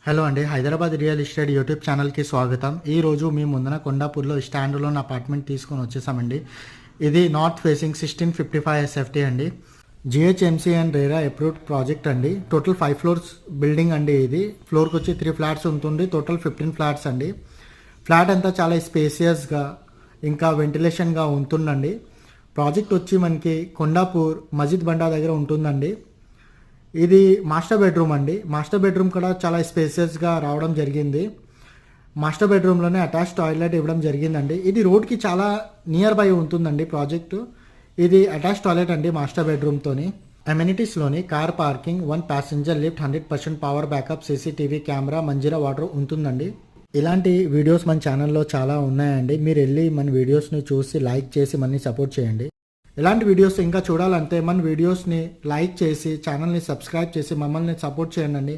Hello అండి, Hyderabad real estate YouTube ఛానల్కి స్వాగతం. ఈరోజు మీ ముందున కొండాపూర్లో స్టాండ్ లోన్ అపార్ట్మెంట్ తీసుకొని వచ్చేసామండి. ఇది నార్త్ ఫేసింగ్ 1655 ఎస్ఎఫ్టీ అండి. GHMC and RERA approved project అండి. టోటల్ 5 ఫ్లోర్స్ బిల్డింగ్ అండి. ఇది ఫ్లోర్కి వచ్చి 3 ఫ్లాట్స్ ఉంటుంది. టోటల్ 15 ఫ్లాట్స్ అండి. ఫ్లాట్ అంతా చాలా స్పేసియస్గా ఇంకా వెంటిలేషన్గా ఉంటుందండి. ప్రాజెక్ట్ వచ్చి మనకి కొండాపూర్ మజిద్ బండా దగ్గర ఉంటుందండి. ఇది మాస్టర్ బెడ్రూమ్ అండి. మాస్టర్ బెడ్రూమ్ కూడా చాలా స్పేసియస్గా రావడం జరిగింది. మాస్టర్ బెడ్రూమ్లోనే అటాచ్ టాయిలెట్ ఇవ్వడం జరిగిందండి. ఇది రోడ్కి చాలా నియర్ బై ఉంటుందండి ప్రాజెక్టు. ఇది అటాచ్ టాయిలెట్ అండి మాస్టర్ బెడ్రూమ్తోని. అమ్యూనిటీస్లోని car parking, 1 passenger lift, 100% power backup, CCTV camera, Manjira water ఉంటుందండి. ఇలాంటి వీడియోస్ మన ఛానల్లో చాలా ఉన్నాయండి. మీరు వెళ్ళి మన వీడియోస్ని చూసి లైక్ చేసి మనని సపోర్ట్ చేయండి. ఇలాంటి వీడియోస్ ఇంకా చూడాలంటే మన వీడియోస్ని లైక్ చేసి ఛానల్ని సబ్స్క్రైబ్ చేసి మమ్మల్ని సపోర్ట్ చేయండి.